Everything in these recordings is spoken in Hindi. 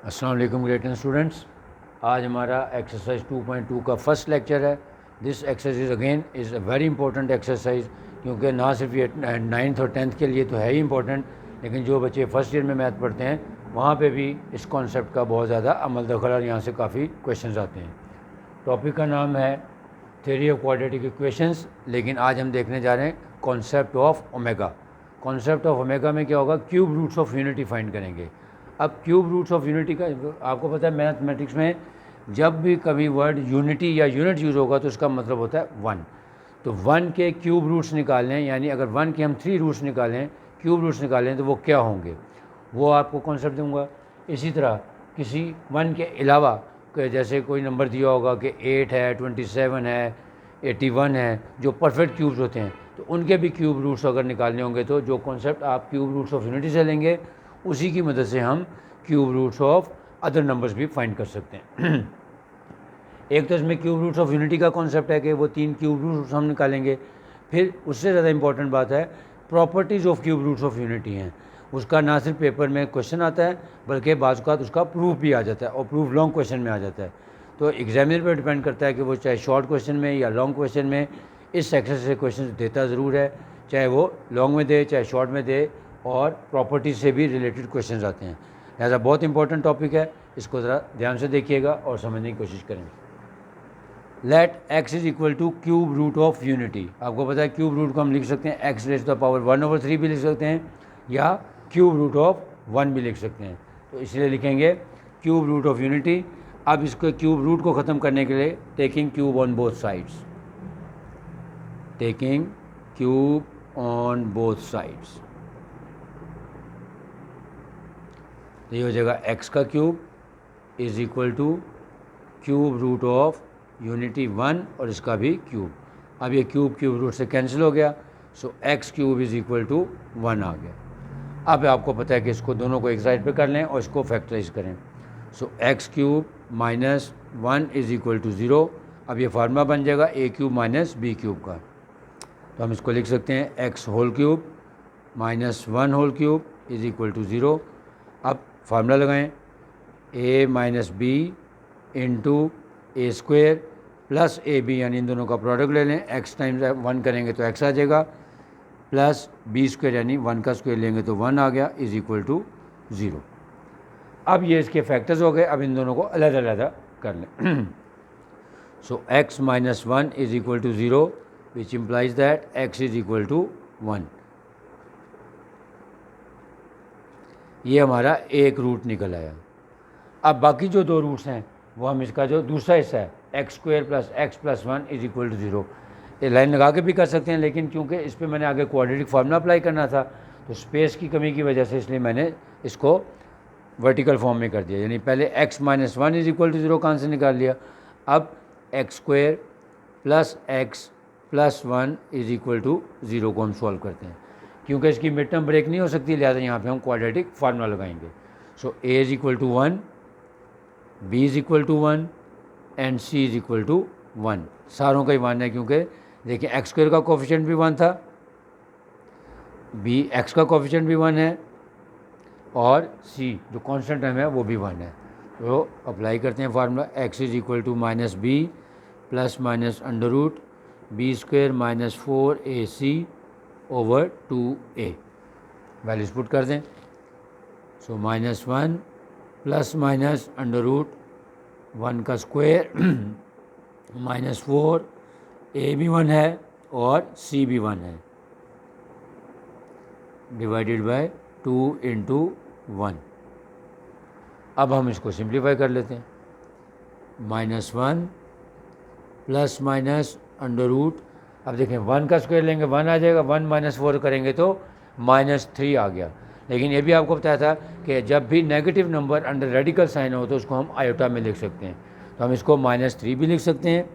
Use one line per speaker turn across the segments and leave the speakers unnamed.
अस्सलाम वालेकुम ग्रेट स्टूडेंट्स। आज हमारा एक्सरसाइज 2.2 का फर्स्ट लेक्चर है। This exercise again is a very important exercise, क्योंकि ना सिर्फ ये 9th और 10th के लिए तो है ही इंपॉर्टेंट, लेकिन जो बच्चे फर्स्ट ईयर में मैथ पढ़ते हैं वहाँ पे भी इस कॉन्सेप्ट का बहुत ज़्यादा अमल दखल और यहाँ से काफ़ी क्वेश्चंस आते हैं। टॉपिक का नाम है थ्योरी ऑफ क्वाड्रेटिक इक्वेशंस, लेकिन आज हम देखने जा रहे हैं concept of omega. Concept of omega में क्या होगा, cube roots of unity find करेंगे। अब क्यूब रूट्स ऑफ यूनिटी का आपको पता है, मैथमेटिक्स में जब भी कभी वर्ड यूनिटी या यूनिट यूज़ होगा तो उसका मतलब होता है वन। तो वन के क्यूब रूट्स निकालने, यानी अगर वन के हम 3 रूट्स निकालें, क्यूब रूट्स निकालें, तो वो क्या होंगे, वो आपको कॉन्सेप्ट दूंगा। इसी तरह किसी वन के अलावा जैसे कोई नंबर दिया होगा कि 8 है, 27 है, 81 है, जो परफेक्ट क्यूब्स होते हैं, तो उनके भी क्यूब रूट्स अगर निकालने होंगे तो जो कॉन्सेप्ट आप क्यूब रूट्स ऑफ यूनिटी से लेंगे उसी की मदद से हम cube roots of other numbers भी फाइंड कर सकते हैं। एक तो इसमें क्यूब रूट्स ऑफ यूनिटी का कॉन्सेप्ट है कि वो 3 क्यूब रूट्स हम निकालेंगे। फिर उससे ज़्यादा इंपॉर्टेंट बात है properties of cube roots of unity हैं। उसका ना सिर्फ पेपर में क्वेश्चन आता है बल्कि बाज़ औक़ात उसका प्रूफ भी आ जाता है, और प्रूफ लॉन्ग क्वेश्चन में आ जाता है। तो एग्जामिनर पर डिपेंड करता है कि वो चाहे शॉर्ट क्वेश्चन में या लॉन्ग क्वेश्चन में इस एक्सरसाइज से क्वेश्चन देता ज़रूर है, चाहे वो लॉन्ग में दे चाहे शॉर्ट में दे, और प्रॉपर्टी से भी रिलेटेड क्वेश्चंस आते हैं। लिहाजा बहुत इंपॉर्टेंट टॉपिक है, इसको ज़रा ध्यान से देखिएगा और समझने की कोशिश करें। Let x is equal to cube root of unity. आपको पता है क्यूब रूट को हम लिख सकते हैं x raise to the power 1/3 भी लिख सकते हैं, या क्यूब रूट ऑफ 1 भी लिख सकते हैं। तो इसलिए लिखेंगे क्यूब रूट ऑफ यूनिटी। अब इसको क्यूब रूट को ख़त्म करने के लिए taking cube on both sides, taking cube on both sides, तो ये हो जाएगा x का cube is equal to cube root of unity 1 और इसका भी क्यूब। अब ये क्यूब क्यूब रूट से कैंसिल हो गया, so x cube is equal to 1 आ गया। अब आपको पता है कि इसको दोनों को एक साइड पे कर लें और इसको फैक्टराइज करें। So x cube minus 1 is equal to 0। अब ये फार्मूला बन जाएगा a cube minus b cube का। तो हम इसको लिख सकते हैं x whole cube minus 1 whole cube is equal to 0। अब फार्मूला लगाएं, a minus b into a square plus a b, यानी इन दोनों का प्रोडक्ट ले लें, x टाइम्स 1 करेंगे तो x आ जाएगा, प्लस बी स्क्वेयर यानी 1 का स्क्वेयर लेंगे तो 1 आ गया, इज इक्वल टू 0। अब ये इसके फैक्टर्स हो गए, अब इन दोनों को अलग अलग कर लें। So x minus 1 is equal to 0, which implies that x is equal to 1। ये हमारा एक रूट निकल आया। अब बाकी जो 2 रूट्स हैं वो हम इसका जो दूसरा हिस्सा है x square plus x plus 1 is equal to 0, ये लाइन लगा के भी कर सकते हैं, लेकिन क्योंकि इस पर मैंने आगे क्वाड्रेटिक फार्मूला अप्लाई करना था तो स्पेस की कमी की वजह से इसलिए मैंने इसको वर्टिकल फॉर्म में कर दिया। यानी पहले x minus 1 is equal to 0 कहाँ से निकाल लिया, अब x square plus x plus 1 is equal to 0 को हम सॉल्व करते हैं। क्योंकि इसकी मिड टर्म ब्रेक नहीं हो सकती, लिहाजा यहाँ पे हम क्वाड्रेटिक फार्मूला लगाएंगे। So a is equal to 1, b is equal to 1 and c is equal to 1। सारों का ही 1 है, क्योंकि देखिए एक्स स्क्वेयर का कोफिशिएंट भी 1 था, x का कोफिशिएंट भी 1 है, और c जो कांस्टेंट टर्म है वो भी 1 है। तो अप्लाई करते हैं formula, x is equal to minus b plus minus under root b square minus 4ac over 2a। Values put कर दें, so minus 1 plus minus under root 1 का स्क्वायर माइनस 4, a भी 1 है और c भी 1 है, डिवाइडेड बाय 2 इंटू 1। अब हम इसको सिंप्लीफाई कर लेते हैं, minus 1 plus minus under root, अब देखें 1 का स्क्वायर लेंगे 1 आ जाएगा, 1 माइनस 4 करेंगे तो माइनस 3 आ गया। लेकिन ये भी आपको बताया था कि जब भी negative number under radical sign हो तो उसको हम आयोटा में लिख सकते हैं। तो हम इसको माइनस 3 भी लिख सकते हैं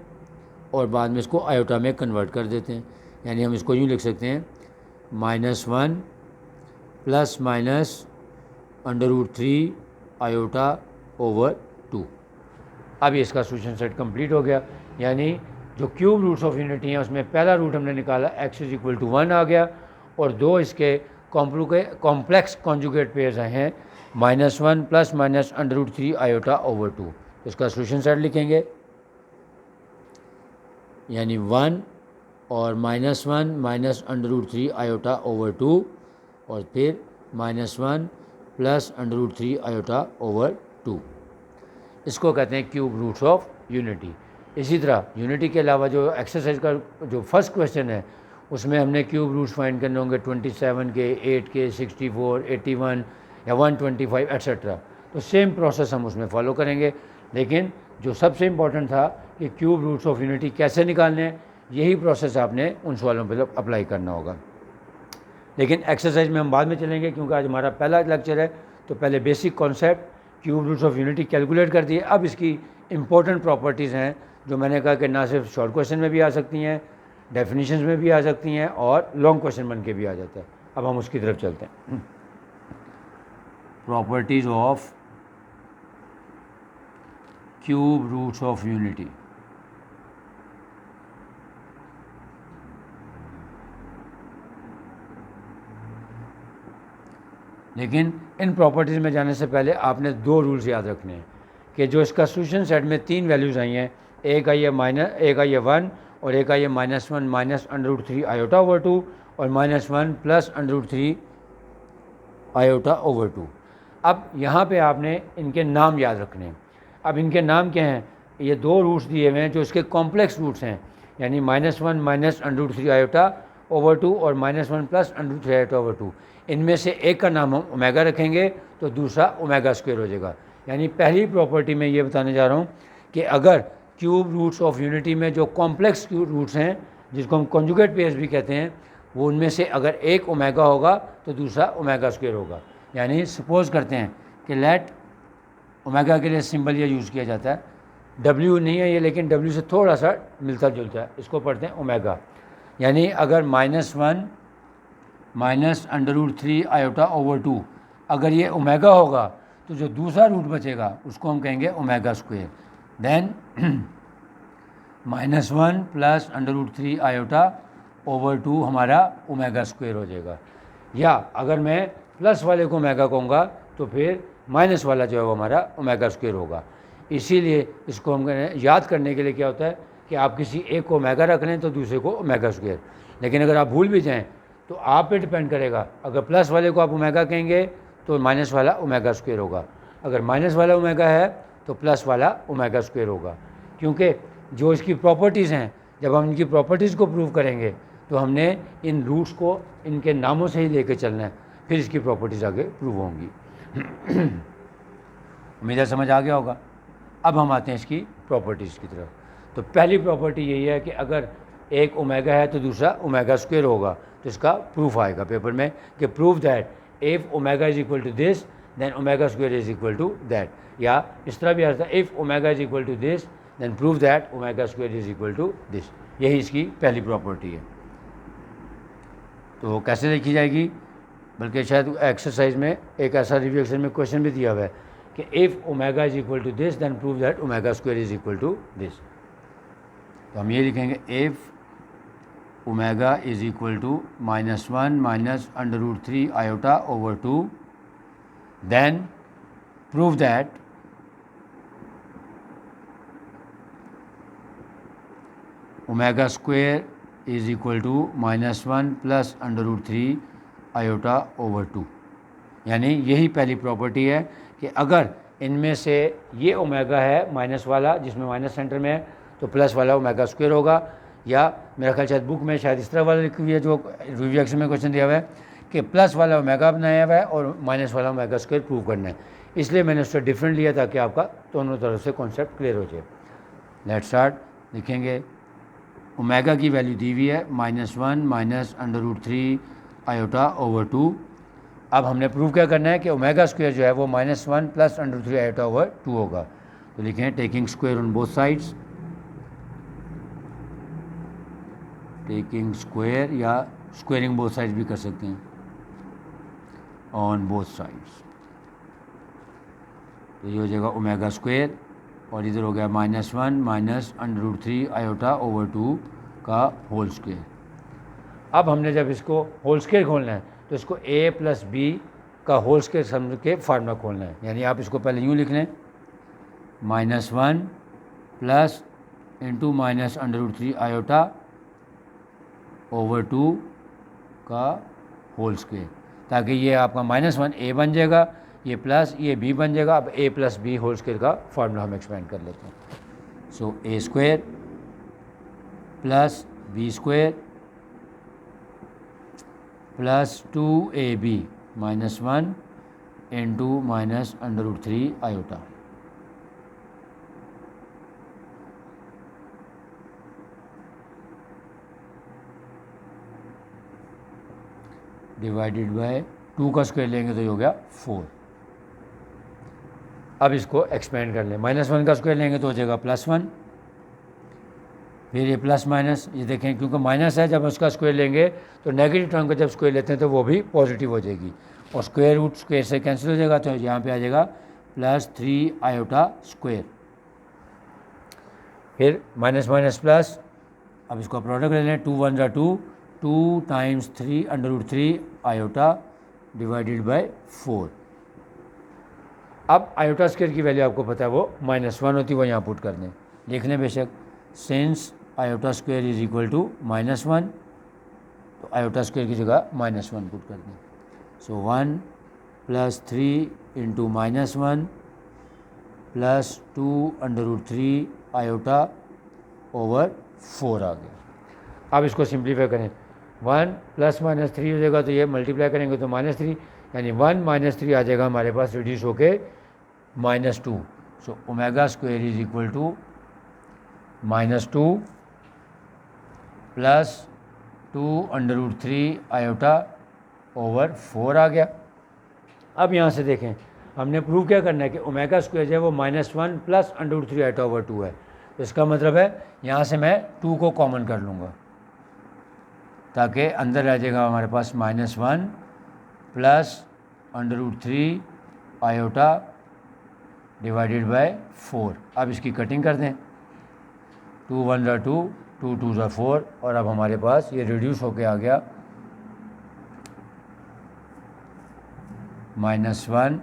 और बाद में इसको आयोटा में कन्वर्ट कर देते हैं। यानी हम इसको यूँ लिख सकते हैं, minus 1 plus minus under root 3 iota over 2। अब ये इसका सोल्यूशन सेट कंप्लीट हो गया। यानी जो क्यूब रूट्स ऑफ यूनिटी हैं उसमें पहला रूट हमने निकाला x इज इक्वल टू 1 आ गया, और 2 इसके कॉम्प्लेक्स कॉन्जुगेट पेयर्स हैं -1 प्लस माइनस √3 आयोटा ओवर 2। इसका सोल्यूशन सेट लिखेंगे, यानी 1 और -1 माइनस √3 आयोटा ओवर 2 और फिर -1 प्लस √3 आयोटा ओवर 2। इसको कहते हैं क्यूब रूट्स ऑफ यूनिटी। इसी तरह यूनिटी के अलावा जो एक्सरसाइज का जो फर्स्ट क्वेश्चन है उसमें हमने क्यूब रूट्स फाइंड करने होंगे 27 के, 8 के, 64, 81 या 125 एट्सट्रा। तो सेम प्रोसेस हम उसमें फॉलो करेंगे, लेकिन जो सबसे इम्पॉर्टेंट था कि क्यूब रूट्स ऑफ यूनिटी कैसे निकालने हैं, यही प्रोसेस आपने उन सवालों पर अप्लाई करना होगा। लेकिन एक्सरसाइज में हम बाद में चलेंगे, क्योंकि आज हमारा पहला लेक्चर है। तो पहले basic concept cube roots of unity calculate कर दिए। अब इसकी इंपॉर्टेंट प्रॉपर्टीज़ हैं जो मैंने कहा कि ना सिर्फ शॉर्ट क्वेश्चन में भी आ सकती हैं, डेफिनेशंस में भी आ सकती हैं और लॉन्ग क्वेश्चन बन के भी आ जाता है। अब हम उसकी तरफ चलते हैं। Properties of cube roots of unity. लेकिन इन प्रॉपर्टीज़ में जाने से पहले आपने दो रूल्स याद रखने हैं कि जो इसका सोल्यूशन सेट में 3 वैल्यूज़ आई हैं, एक आई है 1 और एक आई है -1 माइनस √3 आयोटा ओवर 2 और -1 प्लस √3 आयोटा ओवर 2। अब यहाँ पे आपने इनके नाम याद रखने हैं। अब इनके नाम क्या हैं? ये दो रूट्स दिए हुए हैं जो इसके कॉम्प्लेक्स रूट्स हैं, यानी -1 माइनस √3 आयोटा ओवर 2 और -1 प्लस √3 आयोटा ओवर 2। इनमें से एक का नाम हम ओमेगा रखेंगे तो दूसरा ओमेगा स्क्वायर हो जाएगा। यानी पहली प्रॉपर्टी में ये बताने जा रहा हूँ कि अगर क्यूब रूट्स ऑफ यूनिटी में जो कॉम्प्लेक्स क्यूब रूट्स हैं, जिसको हम कॉन्जुगेट पेयर्स भी कहते हैं, वो उनमें से अगर एक ओमेगा होगा तो दूसरा ओमेगा स्क्वायर होगा। यानी सपोज करते हैं कि लेट ओमेगा के लिए सिंबल ये यूज़ किया जाता है, W नहीं है ये, लेकिन W से थोड़ा सा मिलता जुलता है, इसको पढ़ते हैं ओमेगा। यानी अगर -1 माइनस √3 आयोटा ओवर 2 अगर ये ओमेगा होगा तो जो दूसरा रूट बचेगा उसको हम कहेंगे omega square. Then -1 plus √3 iota over 2 हमारा ओमेगा स्क्वायर हो जाएगा। या अगर मैं प्लस वाले को ओमेगा कहूँगा तो फिर माइनस वाला जो है वो हमारा ओमेगा स्क्वायर होगा। इसीलिए इसको हम याद करने के लिए क्या होता है कि आप किसी एक को ओमेगा रख लें तो दूसरे को ओमेगा स्क्वायर। लेकिन अगर आप भूल भी जाएँ तो आप पे डिपेंड करेगा, अगर प्लस वाले को आप ओमेगा कहेंगे तो माइनस वाला ओमेगा स्क्वायर होगा, अगर माइनस वाला ओमेगा है तो प्लस वाला ओमेगा स्क्वायर होगा। क्योंकि जो इसकी प्रॉपर्टीज़ हैं, जब हम इनकी प्रॉपर्टीज़ को प्रूव करेंगे तो हमने इन रूट्स को इनके नामों से ही लेके चलना है, फिर इसकी प्रॉपर्टीज़ आगे प्रूव होंगी। उम्मीद है समझ आ गया होगा। अब हम आते हैं इसकी प्रॉपर्टीज़ की तरफ। तो पहली प्रॉपर्टी यही है कि अगर एक ओमेगा है तो दूसरा ओमेगा स्क्वायर होगा, तो इसका प्रूफ आएगा पेपर में कि prove that if omega is equal to this then omega square is equal to that. या इस तरह भी आता है, if omega is equal to this then prove that omega square is equal to this. यही इसकी पहली प्रॉपर्टी है। तो कैसे लिखी जाएगी, बल्कि शायद एक्सरसाइज में एक ऐसा रिव्यू एक्सरसाइज में क्वेश्चन भी दिया हुआ है कि if omega is equal to this then prove that omega square is equal to this. तो हम ये लिखेंगे if omega is equal to -1 minus √3 iota over 2 then prove that omega square is equal to -1 plus √3 iota over 2। यानी यही पहली प्रॉपर्टी है कि अगर इनमें से ये ओमेगा है माइनस वाला, जिसमें माइनस सेंटर में है, तो प्लस वाला ओमेगा स्क्वायर होगा। या मेरा ख्याल शायद बुक में शायद इस तरह वाला लिखी हुई है, जो रिव्यू एक्शन में क्वेश्चन दिया हुआ है कि प्लस वाला ओमेगा बनाया हुआ है और माइनस वाला ओमेगा स्क्वायर प्रूव करना है। इसलिए मैंने उससे डिफरेंट लिया ताकि आपका दोनों तरफ से कॉन्सेप्ट क्लियर हो जाए। Let start. लिखेंगे ओमेगा की वैल्यू दी हुई है -1 माइनस √3 आयोटा ओवर 2। अब हमने प्रूव क्या करना है कि ओमेगा स्क्वायर जो है वो -1 प्लस √3 आयोटा ओवर 2 होगा। तो लिखें taking square on both sides, taking square या स्क्वेयरिंग बोथ साइड्स भी कर सकते हैं, ऑन बोथ साइड्स। तो ये हो जाएगा ओमेगा स्क्वायर और इधर हो गया -1 माइनस √3 आयोटा ओवर 2 का होल स्क्वायर। अब हमने जब इसको होल स्क्वायर खोलना है तो इसको a प्लस बी का होल स्क्वायर समझ के फार्मूला खोलना है। यानी आप इसको पहले यूँ लिख लें, -1 plus into minus √3 iota over 2 का होल स्क्वायर, ताकि ये आपका -1 a बन जाएगा, ये प्लस ये b बन जाएगा। अब a plus b whole square का फार्मूला हम एक्सपेंड कर लेते हैं। So a square plus b square plus 2ab -1 into minus √3 iota. Divided by 2 का स्क्वायर लेंगे तो ये हो गया 4। अब इसको एक्सपेंड कर लें, -1 का स्क्वायर लेंगे तो हो जाएगा +1, फिर ये प्लस माइनस, ये देखें क्योंकि माइनस है, जब उसका स्क्वायर लेंगे तो नेगेटिव टर्म का जब स्क्वायर लेते हैं तो वो भी पॉजिटिव हो जाएगी और स्क्वायर रूट स्क्वायर से कैंसिल हो जाएगा, तो यहाँ पे आ जाएगा +3 आयोटा स्क्वायर, फिर माइनस माइनस प्लस। अब इसको प्रोडक्ट ले लें, 2 1 2, 2 टाइम्स 3 √3 आयोटा डिवाइडेड बाय 4। अब आयोटा स्क्वायर की वैल्यू आपको पता है वो -1 होती है, वो यहाँ पुट कर दें, लिख लें बेशक, since iota square is equal to -1, तो आयोटा स्क्वायर की जगह -1 पुट कर दें। सो 1 plus 3 into -1 plus 2 √3 iota over 4 आ गया। अब इसको सिंप्लीफाई करें, 1 प्लस -3 हो जाएगा, तो ये मल्टीप्लाई करेंगे तो -3, यानी 1 -3 आ जाएगा हमारे पास रिड्यूस होके -2। So omega square is equal to -2 plus 2 √3 iota over 4 आ गया। अब यहाँ से देखें, हमने प्रूव क्या करना है कि ओमेगा स्क्वायर जो है वो -1 प्लस √3 आयोटा ओवर 2 है। तो इसका मतलब है यहाँ से मैं 2 को कॉमन कर लूँगा, ताकि अंदर रह जाएगा हमारे पास -1 प्लस √3 आयोटा डिवाइडेड बाय 4। अब इसकी कटिंग कर दें, 2 1 2, 2 2 4, और अब हमारे पास ये रिड्यूस होके आ गया -1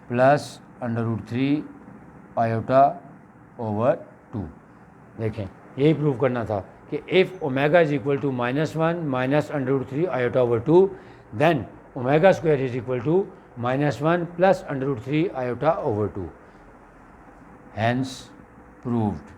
प्लस √3 आयोटा ओवर 2। देखें, यही प्रूव करना था कि if omega is equal to -1 minus √3 iota over 2, then omega square is equal to -1 plus √3 iota over 2। Hence proved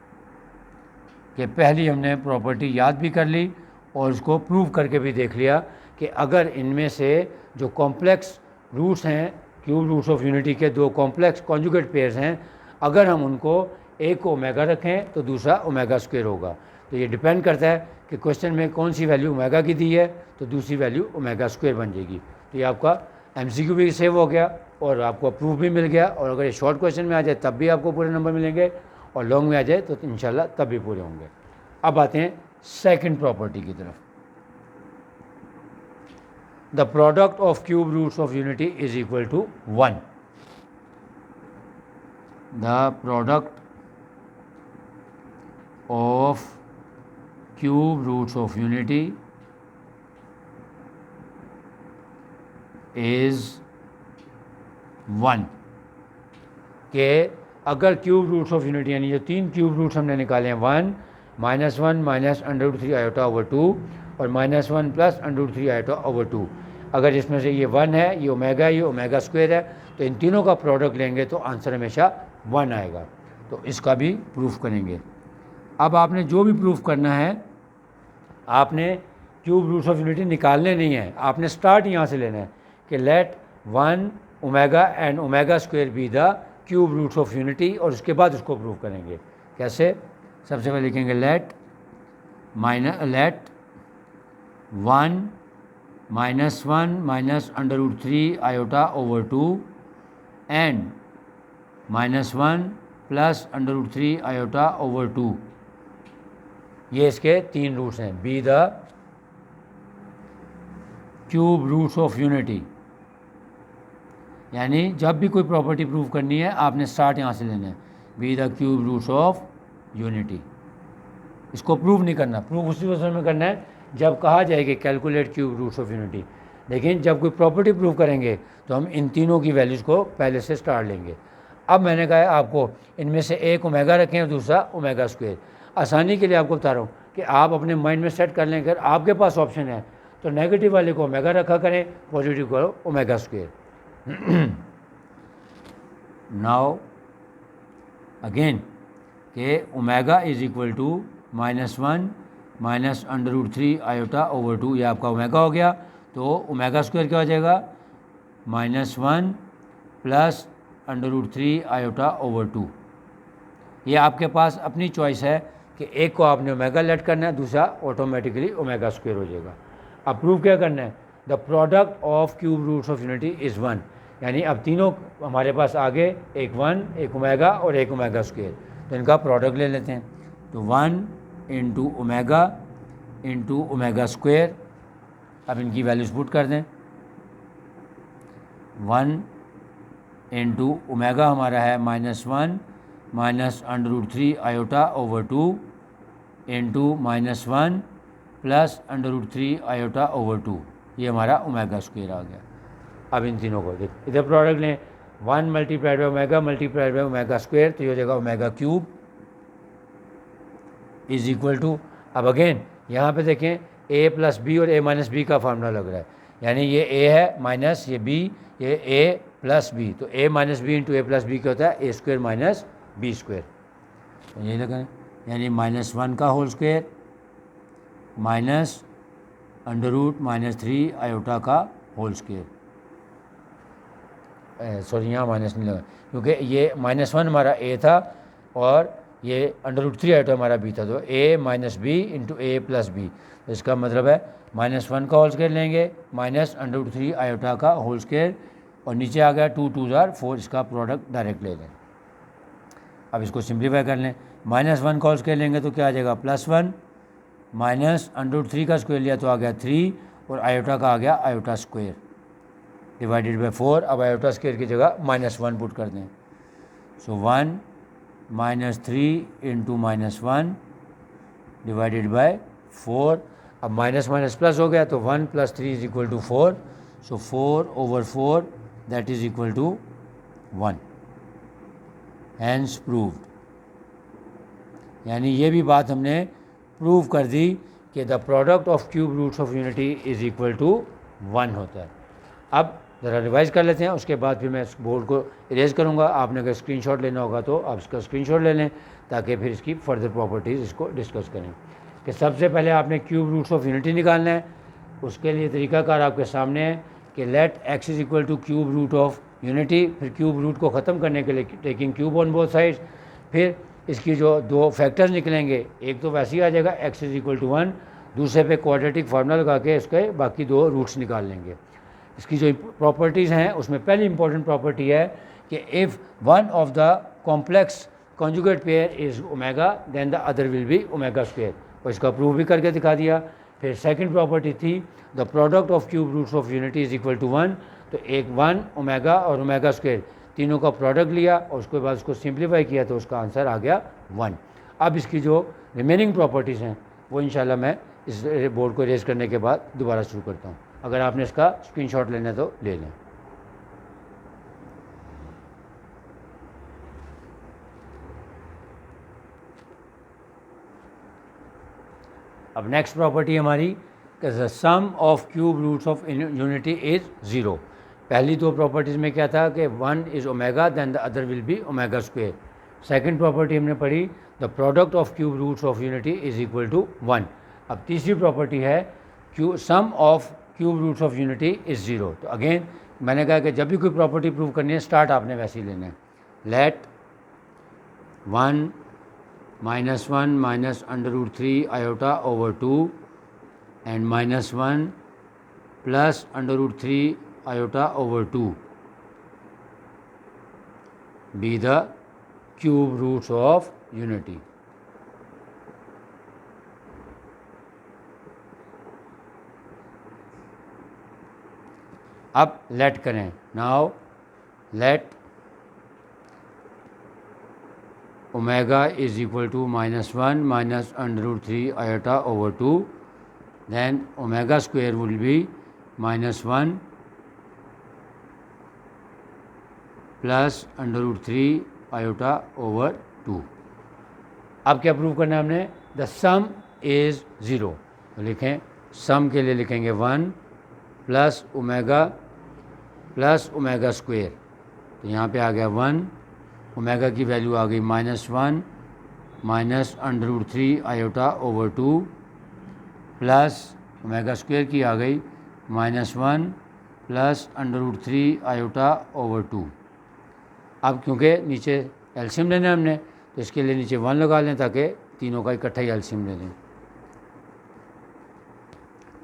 कि पहली हमने प्रॉपर्टी याद भी कर ली और उसको प्रूव करके भी देख लिया कि अगर इनमें से जो कॉम्प्लेक्स रूट्स हैं, क्यूब रूट्स ऑफ यूनिटी के दो कॉम्प्लेक्स कॉन्जुगेट पेयर्स हैं, अगर हम उनको एक को ओमेगा रखें तो दूसरा ओमेगा स्क्वायर होगा। तो ये डिपेंड करता है कि क्वेश्चन में कौन सी वैल्यू ओमेगा की दी है, तो दूसरी वैल्यू ओमेगा स्क्वायर बन जाएगी। तो ये आपका MCQ भी सेव हो गया और आपको प्रूफ भी मिल गया, और अगर ये शॉर्ट क्वेश्चन में आ जाए तब भी आपको पूरे नंबर मिलेंगे, और लॉन्ग में आ जाए तो इंशाल्लाह तब भी पूरे होंगे। अब आते हैं सेकंड प्रॉपर्टी की तरफ। The product of cube roots of unity is equal to 1। The product of cube roots of unity is 1 के अगर क्यूब रूट्स ऑफ यूनिटी यानी जो तीन क्यूब रूट्स हमने निकाले हैं, 1 -1 माइनस √3 आयोटा ओवर 2 और -1 प्लस √3 आयोटा ओवर 2, अगर इसमें से ये 1 है, ये ओमेगा स्क्वायर है, तो इन तीनों का प्रोडक्ट लेंगे तो आंसर हमेशा 1 आएगा। तो इसका भी प्रूफ करेंगे। अब आपने जो भी प्रूफ करना है, आपने क्यूब रूट्स ऑफ यूनिटी निकालने नहीं है, आपने स्टार्ट यहाँ से लेना है कि let 1 omega and omega square be the cube roots of unity, और उसके बाद उसको प्रूव करेंगे। कैसे? सबसे पहले लिखेंगे let 1 -1 minus √3 iota over 2 and -1 plus √3 iota over 2, ये इसके तीन रूट्स हैं। Be the cube roots of unity, यानी जब भी कोई प्रॉपर्टी प्रूव करनी है आपने स्टार्ट यहाँ से लेना है, be the cube roots of unity. इसको प्रूव नहीं करना, प्रूव उसी वजह में करना है जब कहा जाए कि calculate cube roots of unity, लेकिन जब कोई प्रॉपर्टी प्रूव करेंगे तो हम इन तीनों की वैल्यूज़ को पहले से स्टार्ट लेंगे। अब मैंने कहा है आपको इनमें से एक ओमेगा रखें और दूसरा ओमेगा स्क्वायर। आसानी के लिए आपको बता रहा हूँ कि आप अपने माइंड में सेट कर लें, अगर आपके पास ऑप्शन है तो नेगेटिव वाले को ओमेगा रखा करें, पॉजिटिव को ओमेगा स्क्वायर। नाउ अगेन के omega is equal to -1 minus √3 iota over 2, ये आपका ओमेगा हो गया। तो ओमेगा स्क्वायर क्या हो जाएगा, -1 प्लस √3 आयोटा ओवर 2। ये आपके पास अपनी चॉइस है कि एक को आपने ओमेगा लेट करना है, दूसरा ऑटोमेटिकली ओमेगा स्क्वायर हो जाएगा। अब प्रूव क्या करना है, the product of cube roots of unity is 1, यानी अब तीनों हमारे पास आगे एक 1, एक ओमेगा और एक ओमेगा स्क्वायर, तो इनका प्रोडक्ट ले लेते हैं। तो 1 इंटू ओमेगा स्क्वायर, अब इनकी वैल्यूज पुट कर दें। 1 इंटू ओमेगा हमारा है -1 minus √3 iota over 2 into -1 plus √3 iota over 2, ये हमारा ओमेगा स्क्वायर आ गया। अब इन तीनों को देख, इधर प्रोडक्ट लें, 1 multiplied by omega multiplied by omega square, तो ये हो जाएगा omega cube is equal to, अब अगेन यहाँ पे देखें a प्लस बी और a माइनस बी का फार्मूला लग रहा है, यानी ये a है माइनस ये b, ये a प्लस बी, तो a minus b into a plus b क्या होता है, a square minus b square, तो यही लगा, यानी -1 का होल स्क्वायर माइनस √-3 आयोटा का होल स्क्वायर। सॉरी यहाँ माइनस नहीं लगा क्योंकि ये -1 हमारा a था और ये √3 आयोटा हमारा b था, तो a minus b into a plus b, तो इसका मतलब है -1 का होल स्क्वायर लेंगे माइनस √3 आयोटा का होल स्क्वायर, और नीचे आ गया 2 2 4, इसका प्रोडक्ट डायरेक्ट ले लें। अब इसको सिंप्लीफाई कर लें, -1 का होल स्क्वायर लेंगे तो क्या आ जाएगा +1, माइनस √3 का स्क्वायर लिया तो आ गया 3, और आयोटा का आ गया आयोटा स्क्वायर डिवाइडेड बाई 4। अब आयोटा स्क्वायर की जगह -1 पुट कर दें, सो 1 -3 इंटू -1 डिवाइडेड बाई 4। अब माइनस माइनस प्लस हो गया तो 1 + 3 इज इक्वल टू 4, सो 4/4 that is equal to 1, hence proved. यानी ये भी बात हमने प्रूव कर दी कि the product of cube roots of unity is equal to 1 होता है। अब ज़रा रिवाइज कर लेते हैं, उसके बाद फिर मैं इस बोर्ड को इरेज करूँगा। आपने अगर स्क्रीनशॉट लेना होगा तो आप इसका स्क्रीनशॉट ले लें ताकि फिर इसकी फर्दर प्रॉपर्टीज़ इसको डिस्कस करें। कि सबसे पहले आपने क्यूब रूट्स ऑफ यूनिटी निकालना है। उसके लिए तरीकाकार आपके सामने है कि let x is equal to cube root of unity, फिर क्यूब रूट को ख़त्म करने के लिए taking cube on both sides, फिर इसकी जो दो फैक्टर्स निकलेंगे, एक तो वैसे ही आ जाएगा x इज इक्वल टू 1, दूसरे पे क्वाड्रेटिक फार्मूला लगा के इसके बाकी दो रूट्स निकाल लेंगे। इसकी जो प्रॉपर्टीज़ हैं उसमें पहली इंपॉर्टेंट प्रॉपर्टी है कि if one of the complex conjugate pair is omega then the other will be omega square, और इसका प्रूव भी करके दिखा दिया। फिर सेकंड प्रॉपर्टी थी the product of cube roots of unity is equal to 1, तो एक 1 ओमेगा और ओमेगा स्क्वायर तीनों का प्रोडक्ट लिया और उसके बाद उसको सिंप्लीफाई किया तो उसका आंसर आ गया 1। अब इसकी जो रिमेनिंग प्रॉपर्टीज़ हैं वो इंशाल्लाह मैं इस बोर्ड को रेज करने के बाद दोबारा शुरू करता हूँ। अगर आपने इसका स्क्रीनशॉट लेना है तो ले लें। अब नेक्स्ट प्रॉपर्टी हमारी the sum of cube roots of unity is 0। पहली दो प्रॉपर्टीज़ में क्या था कि 1 is omega then the other will be omega square. Second property हमने पढ़ी the product of cube roots of unity is equal to 1। अब तीसरी प्रॉपर्टी है sum of cube roots of unity is 0। तो अगेन मैंने कहा कि जब भी कोई प्रॉपर्टी प्रूव करनी है स्टार्ट आपने वैसे ही लेना है। Let 1 -1 minus √3 iota over 2 and -1 plus √3 iota over 2 be the cube roots of unity. अब लेट करें, now let omega is equal to -1 minus √3 iota over 2 then omega square will be -1 plus √3 iota over 2। अब क्या प्रूव करना है हमने? The sum is 0। तो लिखें, सम के लिए लिखेंगे 1 प्लस ओमेगा स्क्वेयर। तो यहाँ पे आ गया 1, ओमेगा की वैल्यू आ गई -1 minus √3 iota over 2 plus omega square की आ गई -1 प्लस √3 आयोटा ओवर 2। अब क्योंकि नीचे एलसीएम लेना है हमने, तो इसके लिए नीचे 1 लगा लें ताकि तीनों का इकट्ठा ही एलसीएम ले लें।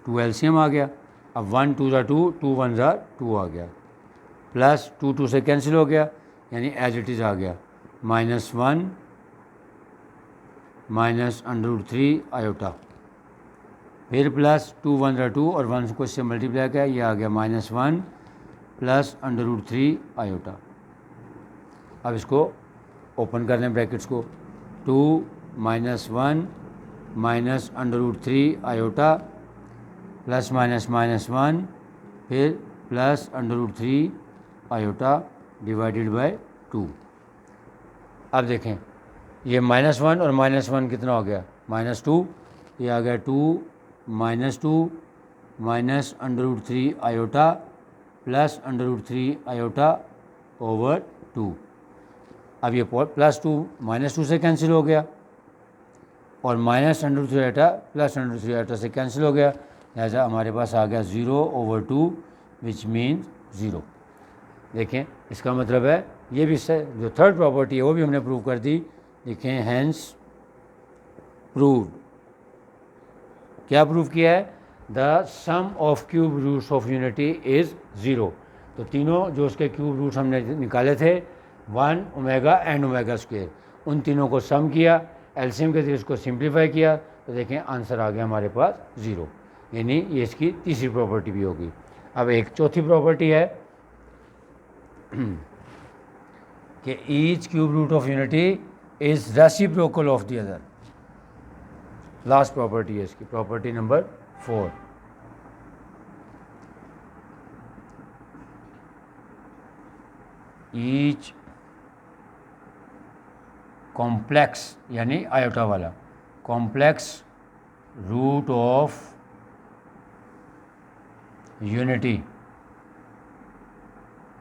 2 एलसीएम आ गया। अब 1 2 ज़ा 2, 2 1 ज़ा 2 आ गया, प्लस 2 2 से कैंसिल हो गया, यानी एज इट इज़ आ गया -1 माइनस √3 आयोटा, फिर प्लस 2 1 ज़ा 2 और 1 को इससे मल्टीप्लाई किया, ये आ गया -1 प्लस √3 आयोटा। अब इसको ओपन कर लें ब्रैकेट्स को, 2 -1 माइनस √3 आयोटा प्लस -1 फिर प्लस √3 आयोटा डिवाइडेड बाय 2। अब देखें, ये -1 और -1 कितना हो गया? -2। ये आ गया 2 -2 minus √3 iota plus √3 iota over 2। अब ये +2 -2 से कैंसिल हो गया और -√3 आयोटा प्लस √3 आयोटा से कैंसिल हो गया, लिहाजा हमारे पास आ गया 0 ओवर 2 विच मीन्स 0। देखें, इसका मतलब है ये भी जो थर्ड प्रॉपर्टी है वो भी हमने प्रूव कर दी। देखें, हैंस प्रूव। क्या प्रूव किया है? The sum of cube roots of unity is 0। तो तीनों जो उसके क्यूब रूट्स हमने निकाले थे 1 ओमेगा एंड ओमेगा स्क्वेयर, उन तीनों को सम किया, एलसीएम के जरिए उसको सिंप्लीफाई किया, तो देखें आंसर आ गया हमारे पास 0। यानी ये इसकी तीसरी प्रॉपर्टी भी होगी। अब एक चौथी प्रॉपर्टी है कि each cube root of unity is reciprocal of the other. Last property है इसकी, प्रॉपर्टी नंबर 4। ईच कॉम्प्लेक्स यानी आयोटा वाला complex root of unity,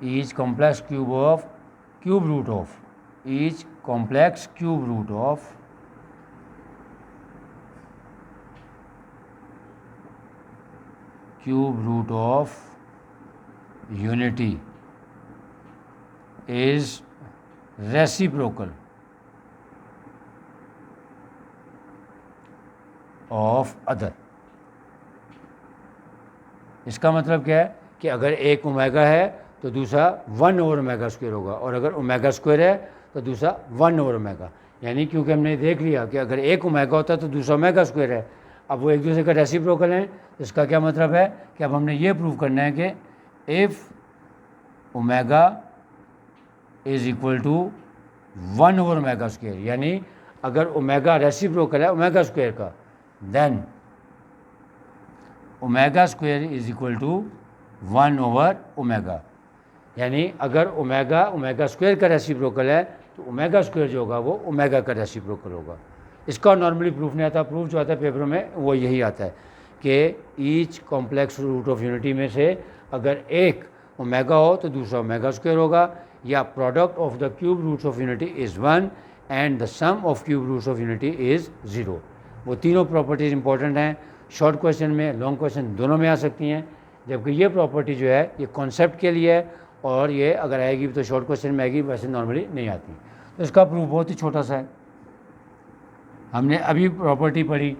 each complex cube root of each complex cube root of unity is reciprocal of other. इसका मतलब क्या है कि अगर एक ओमेगा है तो दूसरा 1 ओवर ओमेगा स्क्वायर होगा, और अगर ओमेगा स्क्वायर है तो दूसरा 1 ओवर ओमेगा। यानी क्योंकि हमने देख लिया कि अगर एक ओमेगा होता है तो दूसरा ओमेगा स्क्वायर है, अब वो एक दूसरे का रेसिप्रोकल हैं। इसका क्या मतलब है कि अब हमने ये प्रूव करना है कि if omega is equal to 1 over omega square, यानी अगर ओमेगा रेसिप्रोकल है ओमेगा स्क्वायर का, then omega square is equal to 1 over omega. यानी अगर ओमेगा स्क्वायर का रेसिप्रोकल है तो ओमेगा स्क्वायर जो होगा वो ओमेगा का रेसिप्रोकल होगा। इसका नॉर्मली प्रूफ नहीं आता, प्रूफ जो आता है पेपरों में वो यही आता है कि each complex root of unity में से अगर एक ओमेगा हो तो दूसरा ओमेगा स्क्वायर होगा, या product of the cube roots of unity is 1 and the sum of cube roots of unity is 0। वो तीनों प्रॉपर्टीज़ इंपॉर्टेंट हैं, शॉर्ट क्वेश्चन में लॉन्ग क्वेश्चन दोनों में आ सकती हैं, जबकि ये प्रॉपर्टी जो है ये कॉन्सेप्ट के लिए है, और ये अगर आएगी तो शॉर्ट क्वेश्चन में आएगी, वैसे नॉर्मली नहीं आती। तो इसका प्रूफ बहुत ही छोटा सा है। हमने अभी प्रॉपर्टी पढ़ी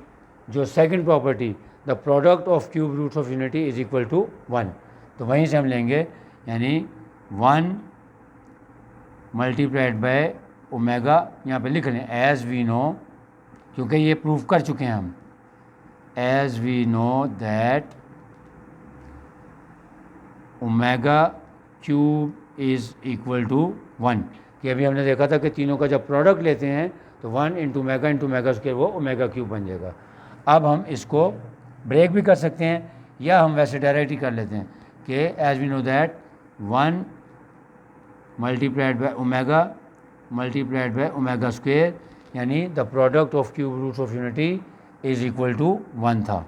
जो second property, the product of cube roots of unity is equal to 1, तो वहीं से हम लेंगे, यानी 1 मल्टीप्लाइड बाय ओमेगा, यहाँ पे लिख लें एज वी नो, क्योंकि ये प्रूफ कर चुके हैं हम, as we know that omega cube is equal to 1। कि अभी हमने देखा था कि तीनों का जब प्रोडक्ट लेते हैं तो 1 इंटू ओमेगा स्क्वायर वो ओमेगा क्यूब बन जाएगा। अब हम इसको ब्रेक भी कर सकते हैं या हम वैसे डायरेक्ट ही कर लेते हैं कि as we know that 1 multiplied by omega multiplied by omega square, यानी the product of cube roots of unity is equal to 1 था।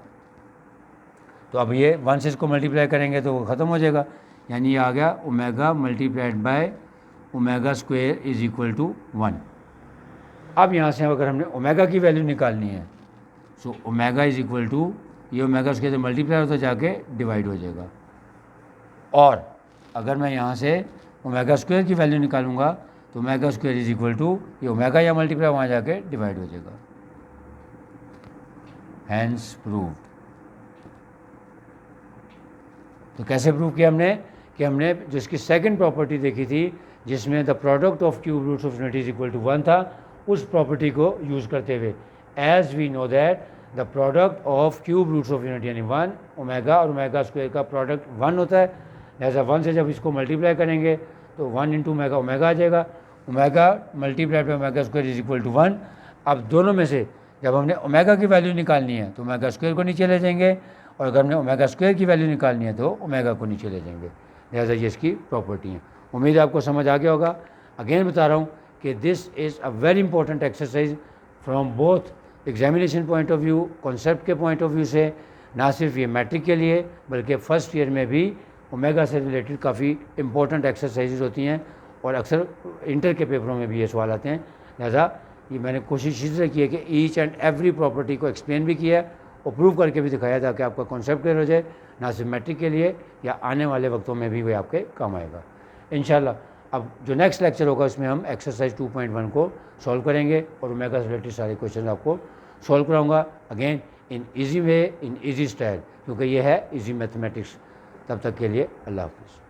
तो अब ये 1 से इसको मल्टीप्लाई करेंगे तो वो ख़त्म हो जाएगा, यानी ये आ गया omega multiplied by omega square is equal to 1। अब यहाँ से अगर हमने ओमेगा की वैल्यू निकालनी है, so omega is equal to ये ओमेगा स्क्वेयर से मल्टीप्लाई होता जाके डिवाइड हो जाएगा, और अगर मैं यहाँ से ओमेगा स्क्वेयर की वैल्यू निकालूंगा तो omega square is equal to ये ओमेगा या मल्टीप्लाई वहाँ जाके डिवाइड हो जाएगा। Hence proved. तो कैसे प्रूव किया हमने कि हमने जिसकी सेकंड प्रॉपर्टी देखी थी जिसमें the product of cube roots of unity is equal to 1 था, उस प्रॉपर्टी को यूज़ करते हुए as we know that the product of cube roots of unity यानी 1 ओमेगा और ओमेगा स्क्वायर का प्रोडक्ट 1 होता है, लिहाजा 1 से जब इसको मल्टीप्लाई करेंगे तो 1 इंटू ओमेगा ओमेगा आ जाएगा, omega multiply by omega square is equal to 1। अब दोनों में से जब हमने ओमेगा की वैल्यू निकालनी है तो ओमेगा स्क्वायर को नीचे ले जाएंगे, और अगर हमने ओमेगा स्क्वायर की वैल्यू निकालनी है तो ओमेगा को नीचे ले जाएंगे, लिहाजा ये इसकी प्रॉपर्टी है। उम्मीद है आपको समझ आ गया होगा। अगेन बता रहा हूँ कि this is a very important exercise from both examination point of view, concept के पॉइंट ऑफ व्यू से, ना सिर्फ ये मैट्रिक के लिए बल्कि फर्स्ट ईयर में भी ओमेगा से रिलेटेड काफ़ी इंपॉर्टेंट एक्सरसाइजेज होती हैं, और अक्सर इंटर के पेपरों में भी ये सवाल आते हैं। लिहाजा ये मैंने कोशिश इसलिए की है कि ईच एंड एवरी प्रॉपर्टी को एक्सप्लेन भी किया है और प्रूव करके भी दिखाया ताकि आपका कॉन्सेप्ट क्लियर हो जाए, ना सिर्फ मैट्रिक के लिए या आने वाले वक्तों में भी वह आपके काम आएगा इंशाल्लाह। अब जो नेक्स्ट लेक्चर होगा उसमें हम एक्सरसाइज 2.1 को सॉल्व करेंगे और ओमेगा से रिलेटेड सारे क्वेश्चन आपको सॉल्व कराऊंगा, again in easy way, in easy style, क्योंकि ये है ईजी मैथमेटिक्स। तब तक के लिए अल्लाह हाफ़िज़।